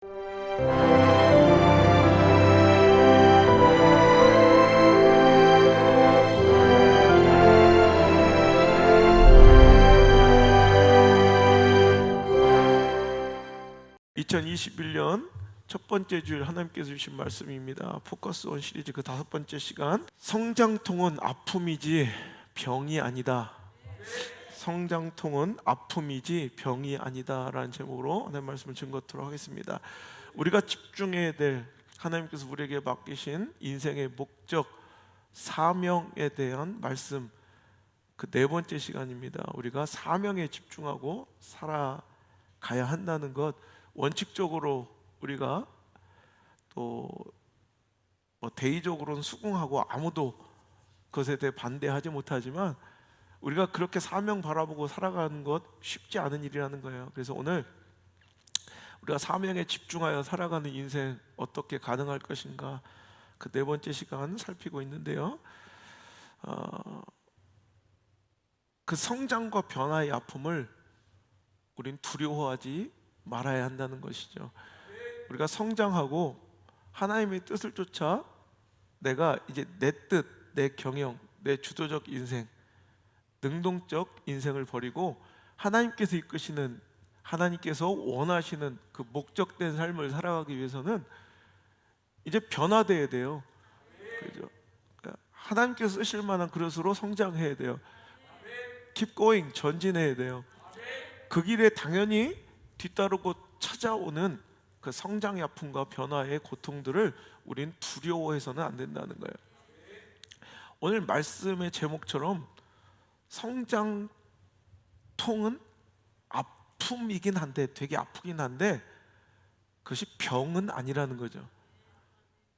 (2021년) 첫 번째 주일 하나님께서 주신 말씀입니다. 포커스 온 시리즈 그 5번째 시간, 성장통은 아픔이지 병이 아니다. 성장통은 아픔이지 병이 아니다 라는 제목으로 하나님 말씀을 증거토록 하겠습니다. 우리가 집중해야 될, 하나님께서 우리에게 맡기신 인생의 목적, 사명에 대한 말씀, 그 4번째 시간입니다. 우리가 사명에 집중하고 살아가야 한다는 것, 원칙적으로 우리가 또 대의적으로는 수긍하고 아무도 그것에 대해 반대하지 못하지만, 우리가 그렇게 사명 바라보고 살아가는 것 쉽지 않은 일이라는 거예요. 그래서 오늘 우리가 사명에 집중하여 살아가는 인생 어떻게 가능할 것인가, 그 4번째 시간 살피고 있는데요. 그 성장과 변화의 아픔을 우린 두려워하지 말아야 한다는 것이죠. 우리가 성장하고 하나님의 뜻을 쫓아 내가 이제 내 뜻, 내 경영, 내 주도적 인생, 능동적 인생을 버리고 하나님께서 이끄시는, 하나님께서 원하시는 그 목적된 삶을 살아가기 위해서는 이제 변화돼야 돼요. 그죠? 하나님께서 쓰실 만한 그릇으로 성장해야 돼요. Keep going, 전진해야 돼요. 그 길에 당연히 뒤따르고 찾아오는 그 성장의 아픔과 변화의 고통들을 우린 두려워해서는 안 된다는 거예요. 오늘 말씀의 제목처럼 성장통은 아픔이긴 한데, 되게 아프긴 한데 그것이 병은 아니라는 거죠.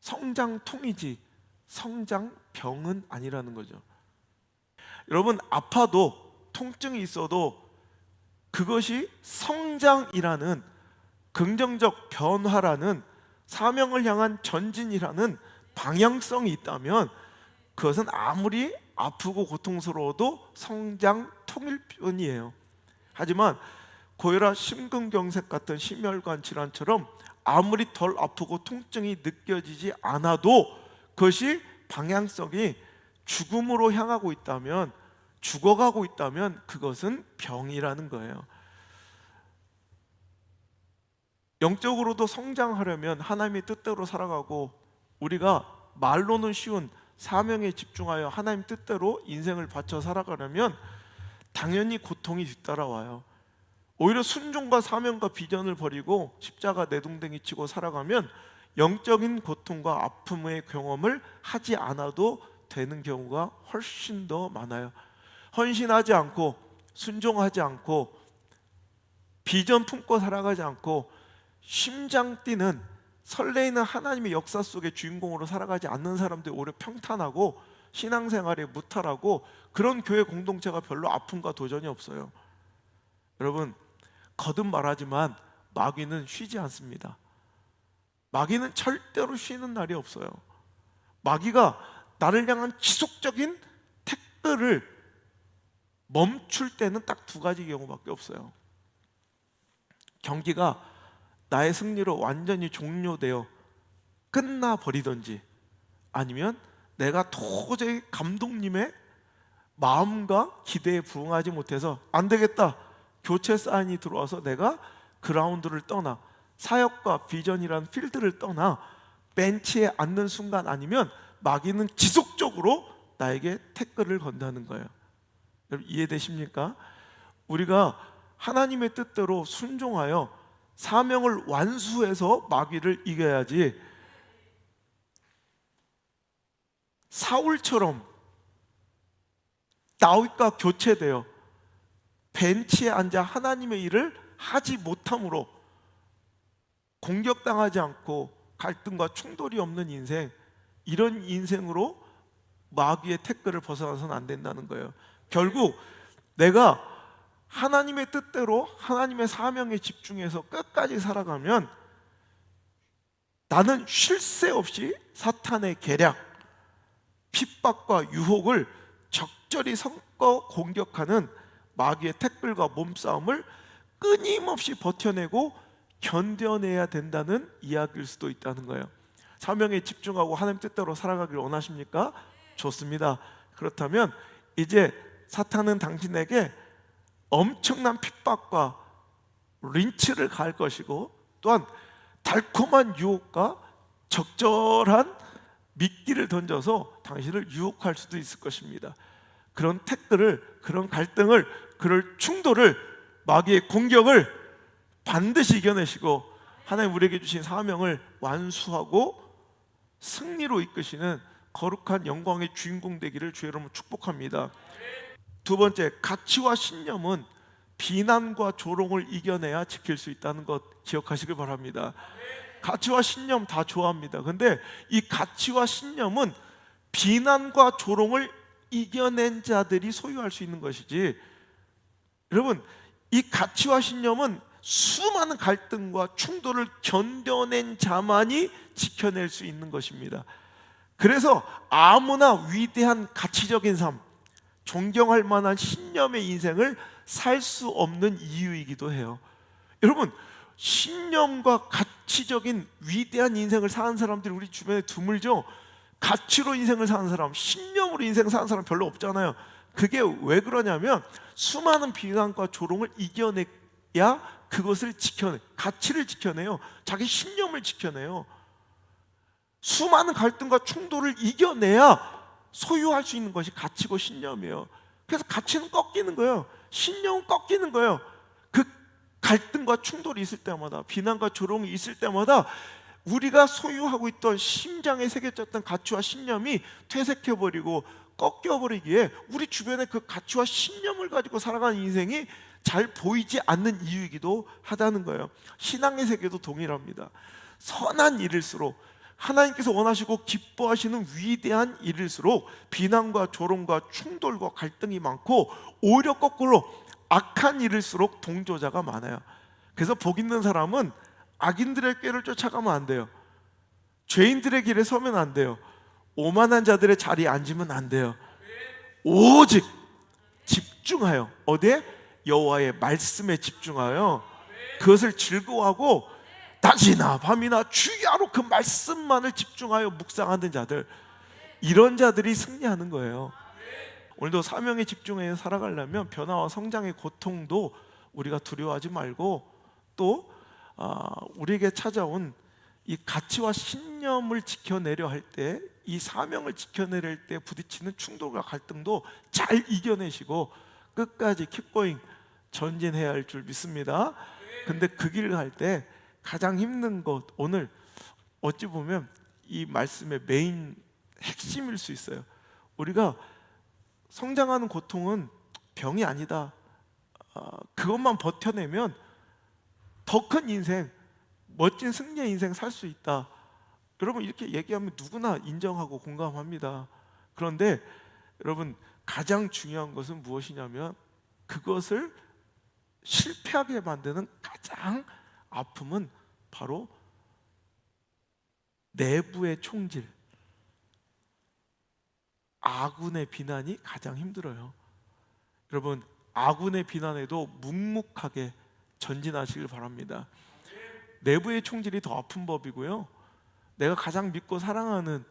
성장통이지 성장병은 아니라는 거죠. 여러분, 아파도 통증이 있어도 그것이 성장이라는, 긍정적 변화라는, 사명을 향한 전진이라는 방향성이 있다면 그것은 아무리 아프고 고통스러워도 성장통일 뿐이에요. 하지만 고혈압, 심근경색 같은 심혈관 질환처럼 아무리 덜 아프고 통증이 느껴지지 않아도 그것이 방향성이 죽음으로 향하고 있다면, 죽어가고 있다면 그것은 병이라는 거예요. 영적으로도 성장하려면 하나님의 뜻대로 살아가고, 우리가 말로는 쉬운 사명에 집중하여 하나님 뜻대로 인생을 바쳐 살아가려면 당연히 고통이 뒤따라와요. 오히려 순종과 사명과 비전을 버리고 십자가 내동댕이 치고 살아가면 영적인 고통과 아픔의 경험을 하지 않아도 되는 경우가 훨씬 더 많아요. 헌신하지 않고, 순종하지 않고, 비전 품고 살아가지 않고, 심장 뛰는, 설레이는 하나님의 역사 속의 주인공으로 살아가지 않는 사람들이 오히려 평탄하고 신앙생활에 무탈하고, 그런 교회 공동체가 별로 아픔과 도전이 없어요. 여러분, 거듭 말하지만 마귀는 쉬지 않습니다. 마귀는 절대로 쉬는 날이 없어요. 마귀가 나를 향한 지속적인 태클을 멈출 때는 딱 2가지 경우밖에 없어요. 경기가 나의 승리로 완전히 종료되어 끝나버리든지, 아니면 내가 도저히 감독님의 마음과 기대에 부응하지 못해서 안 되겠다, 교체 사인이 들어와서 내가 그라운드를 떠나, 사역과 비전이라는 필드를 떠나 벤치에 앉는 순간 아니면 마귀는 지속적으로 나에게 태클을 건다는 거예요. 여러분, 이해되십니까? 우리가 하나님의 뜻대로 순종하여 사명을 완수해서 마귀를 이겨야지, 사울처럼 다윗과 교체되어 벤치에 앉아 하나님의 일을 하지 못함으로 공격당하지 않고 갈등과 충돌이 없는 인생, 이런 인생으로 마귀의 태클을 벗어나서는 안 된다는 거예요. 결국 내가 하나님의 뜻대로 하나님의 사명에 집중해서 끝까지 살아가면 나는 쉴 새 없이 사탄의 계략, 핍박과 유혹을 적절히 섞어 공격하는 마귀의 태클과 몸싸움을 끊임없이 버텨내고 견뎌내야 된다는 이야기일 수도 있다는 거예요. 사명에 집중하고 하나님 뜻대로 살아가길 원하십니까? 좋습니다. 그렇다면 이제 사탄은 당신에게 엄청난 핍박과 린치를 가할 것이고, 또한 달콤한 유혹과 적절한 미끼를 던져서 당신을 유혹할 수도 있을 것입니다. 그런 태클을, 그런 갈등을, 그런 충돌을, 마귀의 공격을 반드시 이겨내시고 하나님 우리에게 주신 사명을 완수하고 승리로 이끄시는 거룩한 영광의 주인공 되기를 주의 이름으로 축복합니다. 두 번째, 가치와 신념은 비난과 조롱을 이겨내야 지킬 수 있다는 것 기억하시길 바랍니다. 가치와 신념 다 좋아합니다. 근데 이 가치와 신념은 비난과 조롱을 이겨낸 자들이 소유할 수 있는 것이지, 여러분, 이 가치와 신념은 수많은 갈등과 충돌을 견뎌낸 자만이 지켜낼 수 있는 것입니다. 그래서 아무나 위대한 가치적인 삶, 존경할 만한 신념의 인생을 살 수 없는 이유이기도 해요. 여러분, 신념과 가치적인 위대한 인생을 사는 사람들이 우리 주변에 드물죠. 가치로 인생을 사는 사람, 신념으로 인생 사는 사람 별로 없잖아요. 그게 왜 그러냐면 수많은 비난과 조롱을 이겨내야 그것을 지켜내, 가치를 지켜내요. 자기 신념을 지켜내요. 수많은 갈등과 충돌을 이겨내야 소유할 수 있는 것이 가치고 신념이에요. 그래서 가치는 꺾이는 거예요. 신념은 꺾이는 거예요. 그 갈등과 충돌이 있을 때마다, 비난과 조롱이 있을 때마다 우리가 소유하고 있던 심장에 새겨졌던 가치와 신념이 퇴색해버리고 꺾여버리기에 우리 주변에 그 가치와 신념을 가지고 살아가는 인생이 잘 보이지 않는 이유이기도 하다는 거예요. 신앙의 세계도 동일합니다. 선한 일일수록, 하나님께서 원하시고 기뻐하시는 위대한 일일수록 비난과 조롱과 충돌과 갈등이 많고, 오히려 거꾸로 악한 일일수록 동조자가 많아요. 그래서 복 있는 사람은 악인들의 꾀를 쫓아가면 안 돼요. 죄인들의 길에 서면 안 돼요. 오만한 자들의 자리에 앉으면 안 돼요. 오직 집중하여, 어디에? 여호와의 말씀에 집중하여 그것을 즐거워하고 낮이나 밤이나 주야로 그 말씀만을 집중하여 묵상하는 자들, 이런 자들이 승리하는 거예요. 오늘도 사명에 집중해서 살아가려면 변화와 성장의 고통도 우리가 두려워하지 말고, 또 우리에게 찾아온 이 가치와 신념을 지켜내려 할 때, 이 사명을 지켜내려 할 때 부딪히는 충돌과 갈등도 잘 이겨내시고 끝까지 keep going, 전진해야 할 줄 믿습니다. 근데 그 길을 갈 때 가장 힘든 것, 오늘 어찌 보면 이 말씀의 메인 핵심일 수 있어요. 우리가 성장하는 고통은 병이 아니다, 그것만 버텨내면 더 큰 인생, 멋진 승리의 인생 살 수 있다, 여러분 이렇게 얘기하면 누구나 인정하고 공감합니다. 그런데 여러분, 가장 중요한 것은 무엇이냐면 그것을 실패하게 만드는 가장 아픔은 바로 내부의 총질, 아군의 비난이 가장 힘들어요. 여러분, 아군의 비난에도 묵묵하게 전진하시길 바랍니다. 내부의 총질이 더 아픈 법이고요, 내가 가장 믿고 사랑하는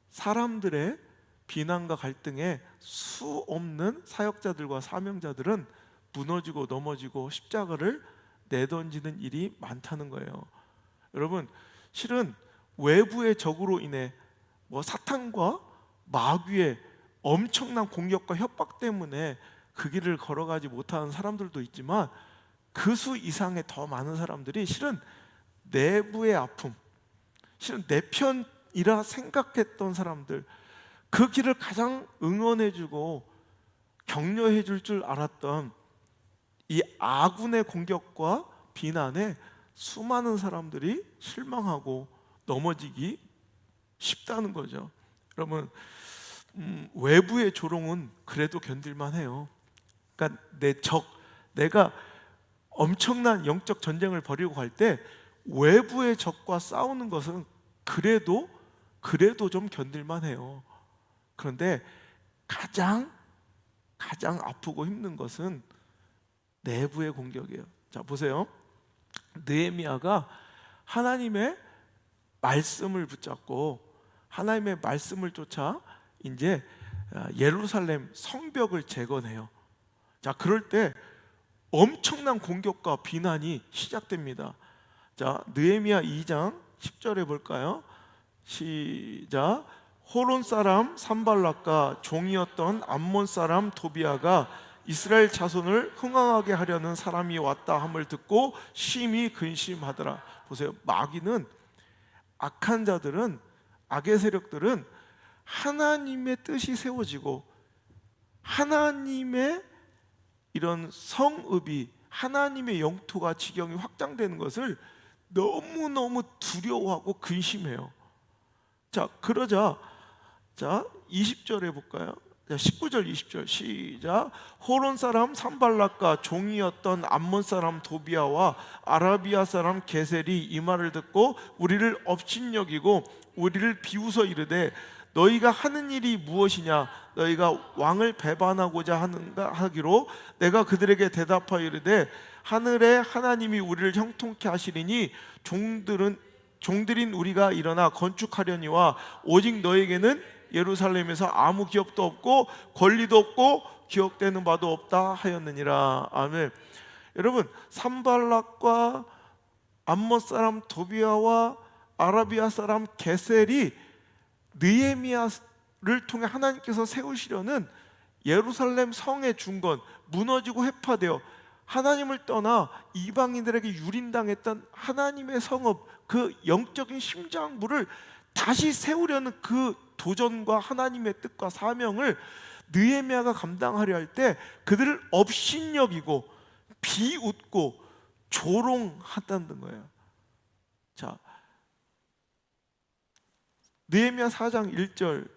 사람들의 비난과 갈등에 수 없는 사역자들과 사명자들은 무너지고 넘어지고 십자가를 내던지는 일이 많다는 거예요. 여러분, 실은 외부의 적으로 인해 사탄과 마귀의 엄청난 공격과 협박 때문에 그 길을 걸어가지 못하는 사람들도 있지만, 그 수 이상의 더 많은 사람들이 실은 내부의 아픔, 실은 내 편이라 생각했던 사람들, 그 길을 가장 응원해주고 격려해줄 줄 알았던 이 아군의 공격과 비난에 수많은 사람들이 실망하고 넘어지기 쉽다는 거죠. 여러분, 외부의 조롱은 그래도 견딜만 해요. 그러니까 내가 엄청난 영적 전쟁을 벌이고 갈 때 외부의 적과 싸우는 것은 그래도 좀 견딜만 해요. 그런데 가장 아프고 힘든 것은 내부의 공격이에요. 자, 보세요. 느헤미야가 하나님의 말씀을 붙잡고 하나님의 말씀을 쫓아 이제 예루살렘 성벽을 재건해요. 자, 그럴 때 엄청난 공격과 비난이 시작됩니다. 자, 느헤미야 2장 10절에 볼까요? 시작. 호론 사람 산발락과 종이었던 암몬 사람 도비아가 이스라엘 자손을 흥황하게 하려는 사람이 왔다 함을 듣고 심히 근심하더라. 보세요. 마귀는, 악한 자들은, 악의 세력들은 하나님의 뜻이 세워지고 하나님의 이런 성읍이, 하나님의 영토가 지경이 확장되는 것을 너무너무 두려워하고 근심해요. 자, 그러자 20절에 볼까요? 자, 19절 20절 시작. 호론 사람 산발락과 종이었던 암몬 사람 도비아와 아라비아 사람 게셀이 이 말을 듣고 우리를 업신여기고 우리를 비웃어 이르되 너희가 하는 일이 무엇이냐? 너희가 왕을 배반하고자 하는가 하기로 내가 그들에게 대답하여 이르되 하늘의 하나님이 우리를 형통케 하시리니 종들인 우리가 일어나 건축하려니와 오직 너에게는 예루살렘에서 아무 기업도 없고 권리도 없고 기억되는 바도 없다 하였느니라. 아멘. 여러분, 산발락과 암몬 사람 도비아와 아라비아 사람 게셀이 느헤미야를 통해 하나님께서 세우시려는 예루살렘 성의 중건, 무너지고 해파되어 하나님을 떠나 이방인들에게 유린당했던 하나님의 성읍, 그 영적인 심장부를 다시 세우려는 그 도전과 하나님의 뜻과 사명을 느헤미야가 감당하려 할 때 그들을 업신여기고 비웃고 조롱한다는 거예요. 자, 느헤미야 4장 1절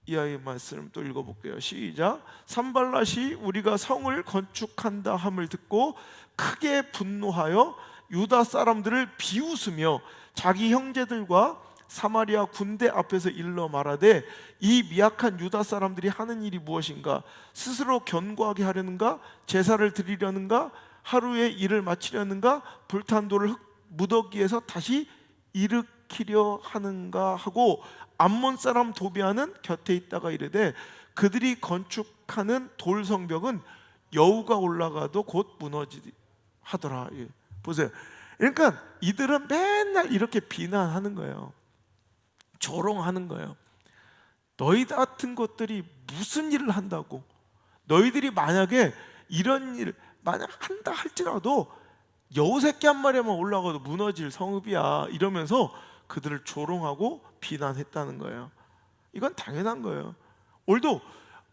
이하의 말씀 또 읽어볼게요. 시작. 산발랏이 우리가 성을 건축한다 함을 듣고 크게 분노하여 유다 사람들을 비웃으며 자기 형제들과 사마리아 군대 앞에서 일러 말하되 이 미약한 유다 사람들이 하는 일이 무엇인가? 스스로 견고하게 하려는가? 제사를 드리려는가? 하루에 일을 마치려는가? 불탄 돌을 무더기에서 다시 일으키려 하는가 하고 암몬 사람 도비아는 곁에 있다가 이르되 그들이 건축하는 돌 성벽은 여우가 올라가도 곧 무너지하더라. 예. 보세요. 그러니까 이들은 맨날 이렇게 비난하는 거예요. 조롱하는 거예요. 너희 같은 것들이 무슨 일을 한다고? 너희들이 만약에 이런 일 만약 한다 할지라도 여우 새끼 한 마리만 올라가도 무너질 성읍이야 이러면서 그들을 조롱하고 비난했다는 거예요. 이건 당연한 거예요. 오늘도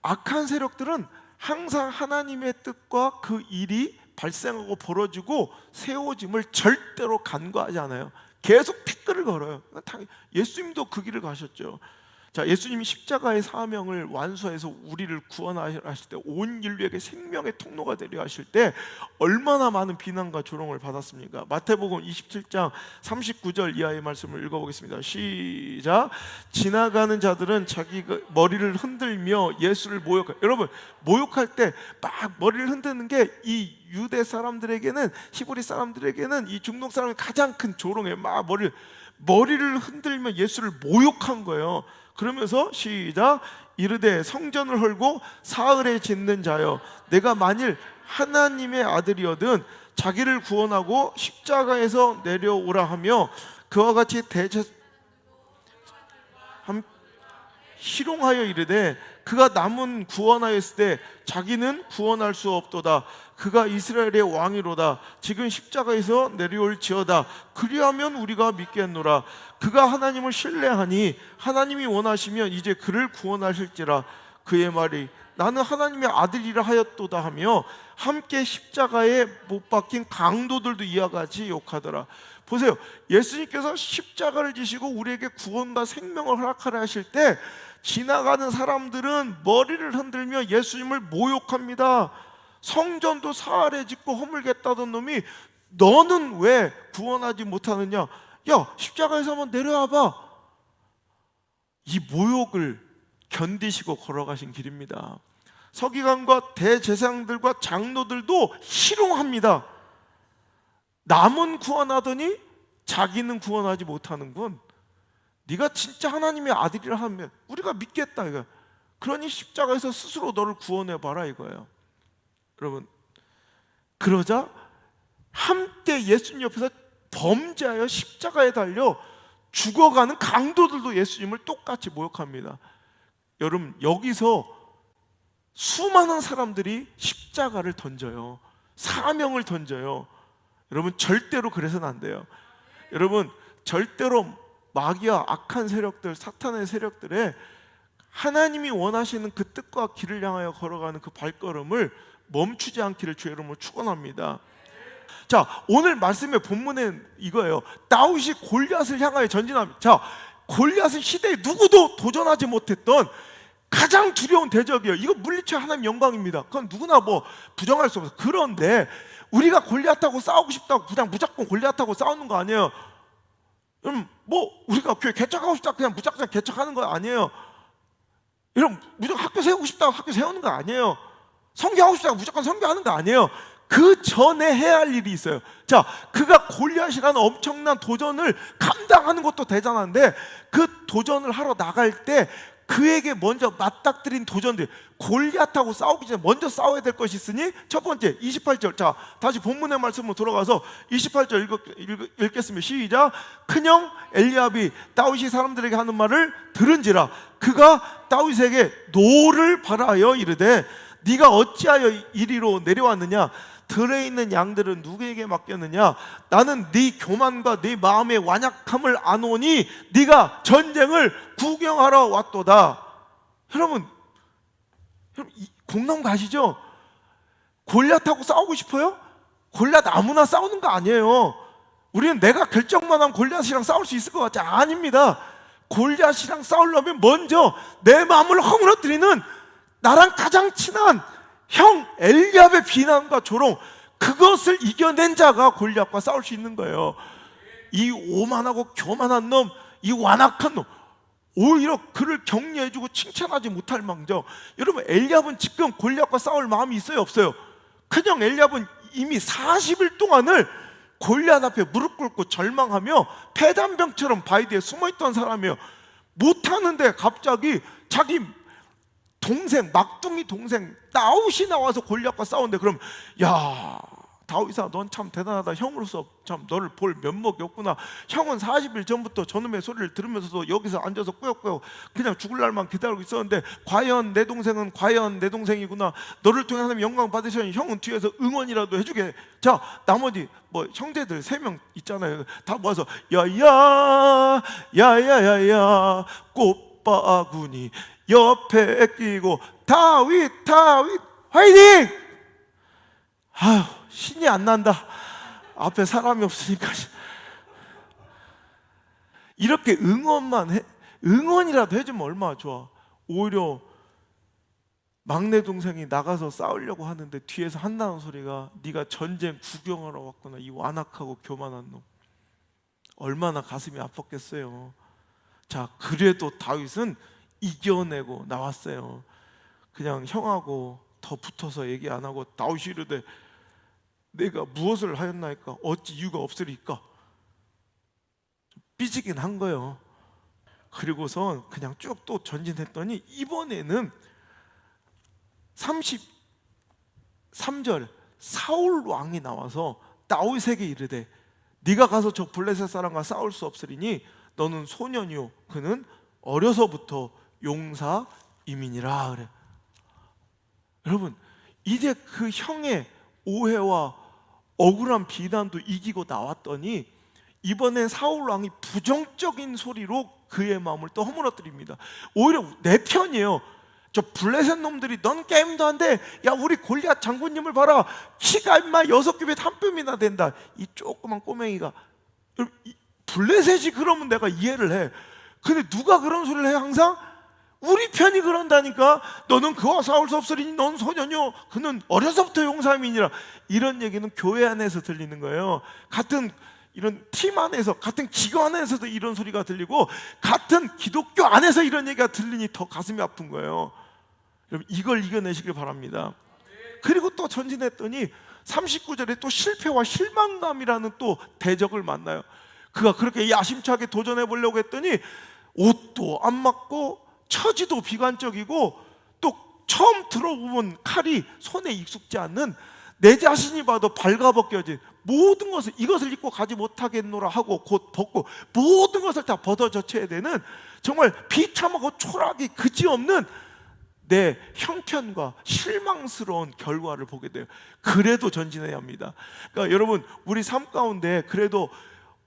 악한 세력들은 항상 하나님의 뜻과 그 일이 발생하고 벌어지고 세워짐을 절대로 간과하지 않아요. 계속 피끌을 걸어요. 예수님도 그 길을 가셨죠. 자, 예수님이 십자가의 사명을 완수해서 우리를 구원하실 때 온 인류에게 생명의 통로가 되려 하실 때 얼마나 많은 비난과 조롱을 받았습니까? 마태복음 27장 39절 이하의 말씀을 읽어보겠습니다. 시작. 지나가는 자들은 자기 머리를 흔들며 예수를 모욕할, 여러분 모욕할 때 막 머리를 흔드는 게 이 유대 사람들에게는, 히브리 사람들에게는 이 중동 사람의 가장 큰 조롱이에요. 막 머리를 흔들며 예수를 모욕한 거예요. 그러면서 시작. 이르되 성전을 헐고 사흘에 짓는 자여, 내가 만일 하나님의 아들이어든 자기를 구원하고 십자가에서 내려오라 하며 그와 같이 희롱하여 이르되 그가 남은 구원하였을 때 자기는 구원할 수 없도다. 그가 이스라엘의 왕이로다. 지금 십자가에서 내려올지어다. 그리하면 우리가 믿겠노라. 그가 하나님을 신뢰하니 하나님이 원하시면 이제 그를 구원하실지라. 그의 말이 나는 하나님의 아들이라 하였도다 하며 함께 십자가에 못 박힌 강도들도 이와 같이 욕하더라. 보세요. 예수님께서 십자가를 지시고 우리에게 구원과 생명을 허락하려 하실 때 지나가는 사람들은 머리를 흔들며 예수님을 모욕합니다. 성전도 사흘에 짓고 허물겠다던 놈이 너는 왜 구원하지 못하느냐? 야, 십자가에서 한번 내려와봐. 이 모욕을 견디시고 걸어가신 길입니다. 서기관과 대제사장들과 장로들도 희롱합니다. 남은 구원하더니 자기는 구원하지 못하는군. 네가 진짜 하나님의 아들이라 하면 우리가 믿겠다 이거. 그러니 십자가에서 스스로 너를 구원해봐라 이거예요. 여러분, 그러자 함께 예수님 옆에서 범죄하여 십자가에 달려 죽어가는 강도들도 예수님을 똑같이 모욕합니다. 여러분, 여기서 수많은 사람들이 십자가를 던져요. 사명을 던져요. 여러분, 절대로 그래서는 안 돼요. 여러분, 절대로 마귀와 악한 세력들, 사탄의 세력들의 하나님이 원하시는 그 뜻과 길을 향하여 걸어가는 그 발걸음을 멈추지 않기를 주의 이름으로 축원합니다. 자, 오늘 말씀의 본문은 이거예요. 다윗이 골리앗을 향하여 전진합니다. 자, 골리앗은 시대에 누구도 도전하지 못했던 가장 두려운 대적이에요. 이거 물리쳐 하나님 영광입니다. 그건 누구나 뭐 부정할 수 없어요. 그런데 우리가 골리앗하고 싸우고 싶다고 그냥 무조건 골리앗하고 싸우는 거 아니에요. 그럼 뭐 우리가 교회 개척하고 싶다 그냥 무작정 개척하는 거 아니에요. 여러분, 무조건 학교 세우고 싶다고 학교 세우는 거 아니에요. 선교하고 싶다고 무조건 선교하는 거 아니에요. 그 전에 해야 할 일이 있어요. 자, 그가 골리앗이라는 엄청난 도전을 감당하는 것도 대단한데 그 도전을 하러 나갈 때 그에게 먼저 맞닥뜨린 도전들, 골리앗하고 싸우기 전에 먼저 싸워야 될 것이 있으니 첫 번째 28절. 자, 다시 본문의 말씀으로 돌아가서 28절 읽겠습니다. 시작. 큰형 엘리압이 다윗이 사람들에게 하는 말을 들은지라 그가 다윗에게 노를 바라여 이르되 네가 어찌하여 이리로 내려왔느냐? 들에 있는 양들은 누구에게 맡겼느냐? 나는 네 교만과 네 마음의 완약함을 아노니 네가 전쟁을 구경하러 왔도다. 여러분 공감 가시죠? 골리앗하고 싸우고 싶어요? 골리앗 아무나 싸우는 거 아니에요. 우리는 내가 결정만 하면 골리앗이랑 싸울 수 있을 것 같지? 아닙니다. 골리앗이랑 싸우려면 먼저 내 마음을 허물어뜨리는 나랑 가장 친한 형 엘리압의 비난과 조롱, 그것을 이겨낸 자가 골리앗과 싸울 수 있는 거예요. 이 오만하고 교만한 놈, 이 완악한 놈, 오히려 그를 격려해주고 칭찬하지 못할 망정. 여러분, 엘리압은 지금 골리앗과 싸울 마음이 있어요 없어요? 그냥 엘리압은 이미 40일 동안을 골리앗 앞에 무릎 꿇고 절망하며 폐단병처럼 바위 뒤에 숨어있던 사람이에요. 못하는데 갑자기 자기 동생, 막둥이 동생 다윗이 나와서 골리앗과 싸우는데, 그럼 야 다윗아 넌 참 대단하다. 형으로서 참 너를 볼 면목이 없구나. 형은 40일 전부터 저놈의 소리를 들으면서도 여기서 앉아서 꾸역꾸역 그냥 죽을 날만 기다리고 있었는데 과연 내 동생은 과연 내 동생이구나. 너를 통해 하나님 영광 받으셔니 형은 뒤에서 응원이라도 해주게. 자, 나머지 뭐 형제들 3명 있잖아요. 다 모아서 야야 야야야야 꽃바구니 옆에 끼고 다윗 화이팅! 아휴, 신이 안 난다. 앞에 사람이 없으니까. 이렇게 응원이라도 해주면 얼마나 좋아. 오히려 막내 동생이 나가서 싸우려고 하는데 뒤에서 한다는 소리가 네가 전쟁 구경하러 왔구나. 이 완악하고 교만한 놈. 얼마나 가슴이 아팠겠어요. 자, 그래도 다윗은 이겨내고 나왔어요. 그냥 형하고 더 붙어서 얘기 안 하고 다윗이 이르되 내가 무엇을 하였나이까? 어찌 이유가 없으리까? 삐지긴 한 거예요. 그리고선 그냥 쭉 또 전진했더니 이번에는 33절 사울 왕이 나와서 다윗에게 이르되 네가 가서 저 블레셋 사람과 싸울 수 없으리니 너는 소년이요 그는 어려서부터 용사 이민이라 그래. 여러분, 이제 그 형의 오해와 억울한 비난도 이기고 나왔더니 이번엔 사울 왕이 부정적인 소리로 그의 마음을 또 허물어뜨립니다. 오히려 내 편이에요. 저 블레셋 놈들이 넌 게임도 안 돼. 야, 우리 골리앗 장군님을 봐라. 키가 인마 6규빗 한 뼘이나 된다. 이 조그만 꼬맹이가. 블레셋이 그러면 내가 이해를 해. 근데 누가 그런 소리를 해? 항상 우리 편이 그런다니까. 너는 그와 싸울 수 없으리니 넌 소년이요 그는 어려서부터 용사민이라. 이런 얘기는 교회 안에서 들리는 거예요. 같은 이런 팀 안에서, 같은 기관 안에서도 이런 소리가 들리고 같은 기독교 안에서 이런 얘기가 들리니 더 가슴이 아픈 거예요. 여러분, 이걸 이겨내시길 바랍니다. 그리고 또 전진했더니 39절에 또 실패와 실망감이라는 또 대적을 만나요. 그가 그렇게 야심차게 도전해 보려고 했더니 옷도 안 맞고 처지도 비관적이고 또 처음 들어보면 칼이 손에 익숙지 않는, 내 자신이 봐도 발가벗겨진 모든 것을, 이것을 입고 가지 못하겠노라 하고 곧 벗고 모든 것을 다 벗어젖혀야 되는, 정말 비참하고 초라하기 그지없는 내 형편과 실망스러운 결과를 보게 돼요. 그래도 전진해야 합니다. 그러니까 여러분, 우리 삶 가운데 그래도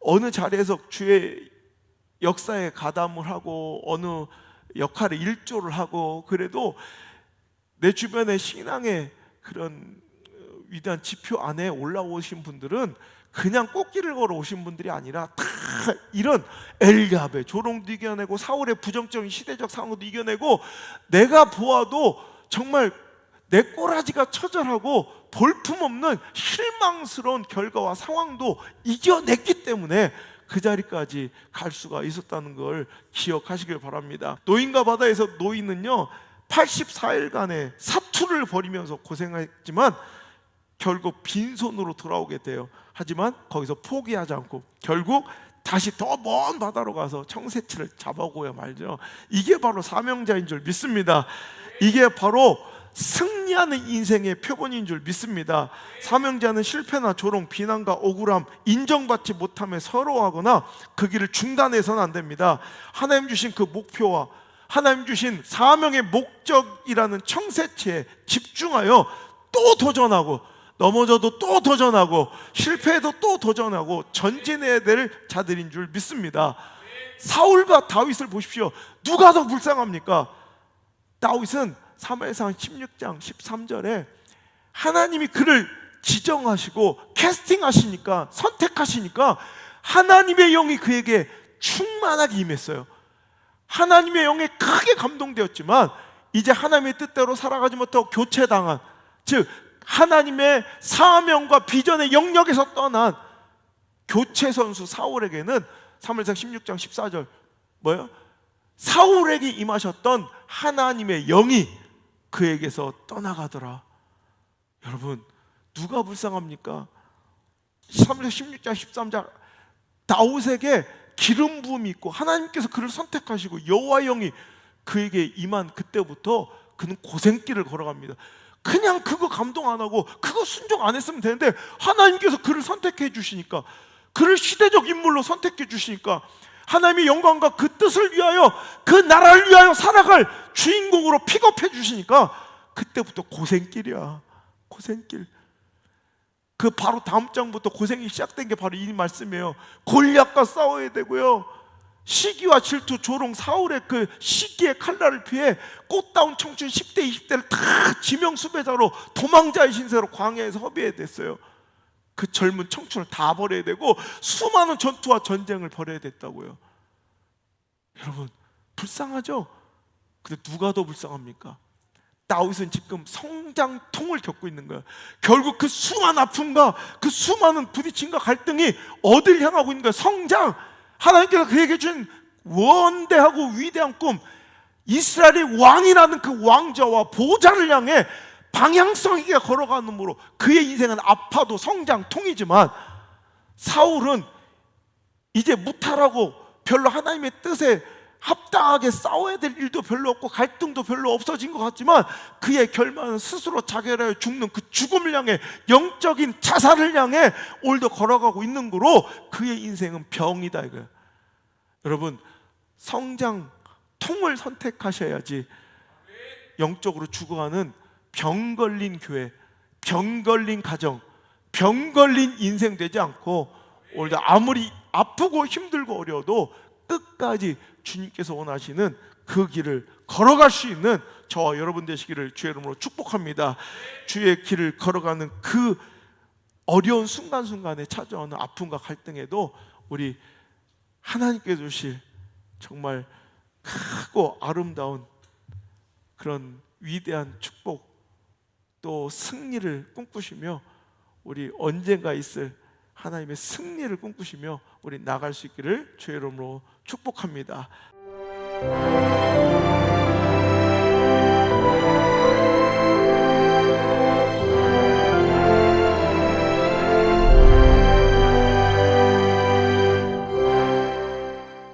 어느 자리에서 주의 역사에 가담을 하고 어느 역할에 일조를 하고, 그래도 내 주변의 신앙의 그런 위대한 지표 안에 올라오신 분들은 그냥 꽃길을 걸어 오신 분들이 아니라 다 이런 엘리압의 조롱도 이겨내고 사울의 부정적인 시대적 상황도 이겨내고, 내가 보아도 정말 내 꼬라지가 처절하고 볼품없는 실망스러운 결과와 상황도 이겨냈기 때문에 그 자리까지 갈 수가 있었다는 걸 기억하시길 바랍니다. 노인과 바다에서 노인은요 84일간의 사투를 벌이면서 고생했지만 결국 빈손으로 돌아오게 돼요. 하지만 거기서 포기하지 않고 결국 다시 더 먼 바다로 가서 청새치를 잡아오고야 말죠. 이게 바로 사명자인 줄 믿습니다. 이게 바로 승리하는 인생의 표본인 줄 믿습니다. 사명자는 실패나 조롱, 비난과 억울함, 인정받지 못함에 서러워하거나 그 길을 중단해서는 안 됩니다. 하나님 주신 그 목표와 하나님 주신 사명의 목적이라는 청새치에 집중하여 또 도전하고, 넘어져도 또 도전하고, 실패해도 또 도전하고 전진해야 될 자들인 줄 믿습니다. 사울과 다윗을 보십시오. 누가 더 불쌍합니까? 다윗은 사무엘상 16장 13절에 하나님이 그를 지정하시고 캐스팅하시니까, 선택하시니까 하나님의 영이 그에게 충만하게 임했어요. 하나님의 영에 크게 감동되었지만 이제 하나님의 뜻대로 살아가지 못하고 교체당한, 즉 하나님의 사명과 비전의 영역에서 떠난 교체 선수 사울에게는 사무엘상 16장 14절 뭐예요? 사울에게 임하셨던 하나님의 영이 그에게서 떠나가더라. 여러분, 누가 불쌍합니까? 사무엘상 16장 13절 다윗에게 기름 부음이 있고 하나님께서 그를 선택하시고 여호와 영이 그에게 임한 그때부터 그는 고생길을 걸어갑니다. 그냥 그거 감동 안 하고 그거 순종 안 했으면 되는데 하나님께서 그를 선택해 주시니까, 그를 시대적 인물로 선택해 주시니까, 하나님의 영광과 그 뜻을 위하여 그 나라를 위하여 살아갈 주인공으로 픽업해 주시니까 그때부터 고생길이야. 고생길. 그 바로 다음 장부터 고생이 시작된 게 바로 이 말씀이에요. 골리앗과 싸워야 되고요, 시기와 질투, 조롱, 사울의 그 시기의 칼날을 피해 꽃다운 청춘 10대 20대를 다 지명수배자로 도망자의 신세로 광야에서 허비해야 됐어요. 그 젊은 청춘을 다 버려야 되고 수많은 전투와 전쟁을 벌여야 됐다고요. 여러분, 불쌍하죠? 근데 누가 더 불쌍합니까? 다윗은 지금 성장통을 겪고 있는 거예요. 결국 그 수많은 아픔과 그 수많은 부딪힘과 갈등이 어딜 향하고 있는 거예요? 성장. 하나님께서 그에게 준 원대하고 위대한 꿈, 이스라엘의 왕이라는 그 왕좌와 보좌를 향해 방향성 있게 걸어가는으로 그의 인생은 아파도 성장통이지만, 사울은 이제 무탈하고 별로 하나님의 뜻에 합당하게 싸워야 될 일도 별로 없고 갈등도 별로 없어진 것 같지만 그의 결말은 스스로 자결하여 죽는 그 죽음을 향해, 영적인 자살을 향해 오늘도 걸어가고 있는 거로 그의 인생은 병이다 이거예요. 여러분, 성장통을 선택하셔야지 영적으로 죽어가는 병 걸린 교회, 병 걸린 가정, 병 걸린 인생 되지 않고, 오늘도 아무리 아프고 힘들고 어려워도 끝까지 주님께서 원하시는 그 길을 걸어갈 수 있는 저와 여러분 되시기를 주의 이름으로 축복합니다. 주의 길을 걸어가는 그 어려운 순간순간에 찾아오는 아픔과 갈등에도 우리 하나님께 주실 정말 크고 아름다운 그런 위대한 축복, 또 승리를 꿈꾸시며 우리 언젠가 있을 하나님의 승리를 꿈꾸시며 우리 나갈 수 있기를 주의 이름으로 축복합니다.